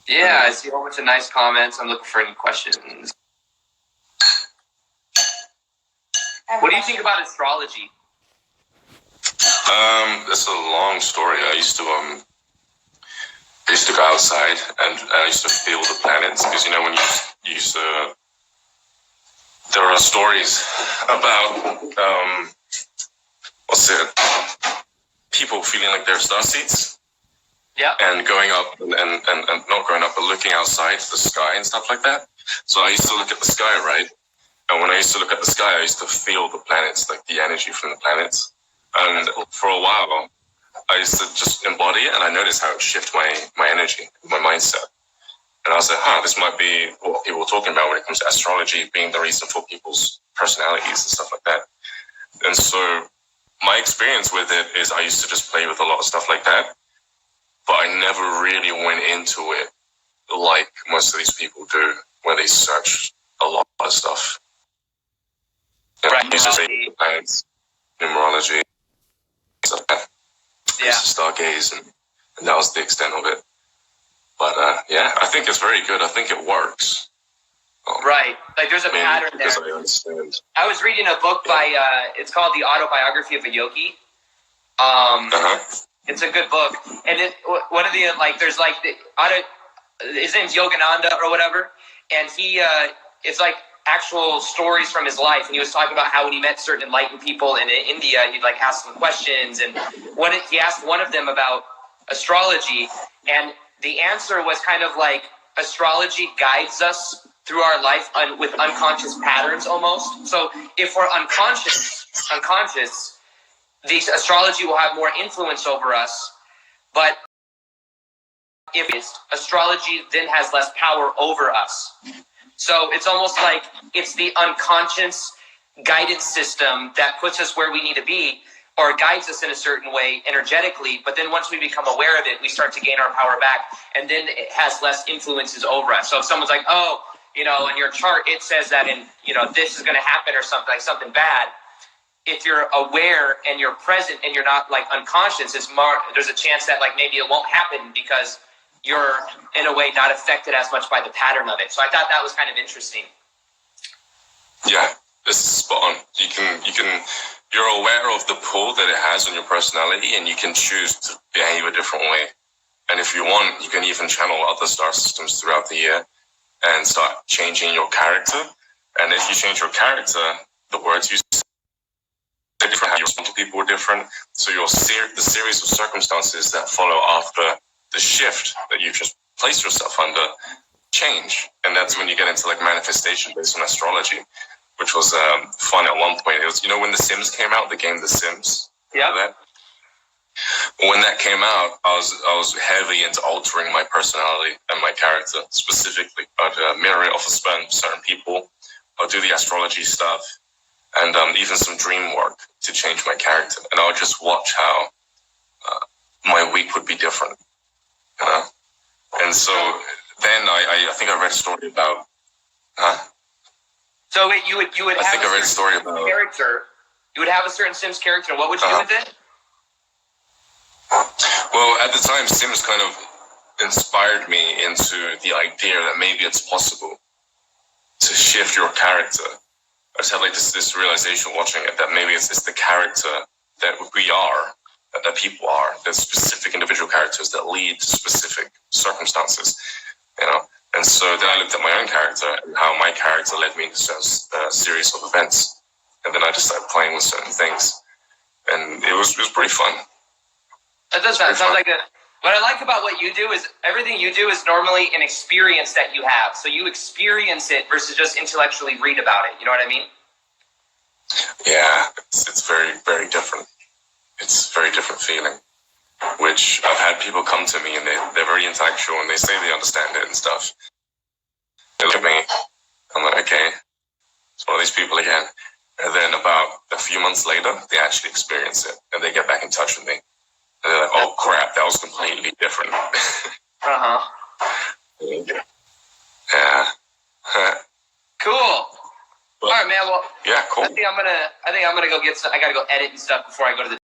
Yeah, I see a whole bunch of nice comments. I'm looking for any questions. What do you think about astrology? It's a long story. I used to go outside and I used to feel the planets because when you used to, there are stories about what's it? People feeling like they're star seeds. Yeah. And going up and not going up, but looking outside the sky and stuff like that. So I used to look at the sky, right? And when I used to look at the sky, I used to feel the planets, like the energy from the planets. And for a while, I used to just embody it, and I noticed how it shifted my energy, my mindset. And I was like, this might be what people are talking about when it comes to astrology being the reason for people's personalities and stuff like that. And so my experience with it is I used to just play with a lot of stuff like that, but I never really went into it like most of these people do, where they search a lot of stuff. Right. Planets, numerology, stuff like that. Yeah. Stargaze, and that was the extent of it. But yeah, I think it's very good. I think it works. Right. Like there's a pattern there. I understand. I was reading a book by, it's called The Autobiography of a Yogi. It's a good book. And one of the, there's his name's Yogananda or whatever. And he, it's like actual stories from his life. And he was talking about how when he met certain enlightened people in India, he'd ask them questions. And he asked one of them about astrology. And the answer was kind of like astrology guides us through our life with unconscious patterns almost. So if we're unconscious, the astrology will have more influence over us. But if astrology then has less power over us. So it's almost like it's the unconscious guidance system that puts us where we need to be or guides us in a certain way energetically. But then once we become aware of it, we start to gain our power back, and then it has less influences over us. So if someone's like, in your chart, it says that this is going to happen or something bad. If you're aware and you're present and you're not unconscious, there's a chance that maybe it won't happen because you're in a way not affected as much by the pattern of it. So I thought that was kind of interesting. Yeah, this is spot on. You're aware of the pull that it has on your personality, and you can choose to behave a different way. And if you want, you can even channel other star systems throughout the year and start changing your character. And if you change your character, the words you say are different, how you respond to people are different. So the series of circumstances that follow after the shift that you just placed yourself under change. And that's when you get into manifestation based on astrology, which was fun at one point. It was, when The Sims came out, the game The Sims. Yeah. When that came out, I was heavily into altering my personality and my character. Specifically, I'd mirror it off of certain people. I'll do the astrology stuff, and even some dream work to change my character. And I would just watch how my week would be different, And so then I think I read a story about, So you would I think I read a story about character. You would have a certain Sims character. What would you do with it? Well, at the time, Sims kind of inspired me into the idea that maybe it's possible to shift your character. I just had this realization watching it that maybe it's the character that we are, that people are, the specific individual characters that lead to specific circumstances, And so then I looked at my own character and how my character led me into a series of events. And then I just started playing with certain things. And it was pretty fun. That does sound like it. What I like about what you do is everything you do is normally an experience that you have. So you experience it versus just intellectually read about it. You know what I mean? Yeah, it's very, very different. It's a very different feeling, which I've had people come to me and they're very intellectual and they say they understand it and stuff. They look at me, I'm like, okay, it's one of these people again. And then about a few months later, they actually experience it and they get back in touch with me. And they're like, oh crap, that was completely different. Yeah. Cool. All right, man. Well, yeah, cool. I think I'm gonna go get some. I gotta go edit and stuff before I go to the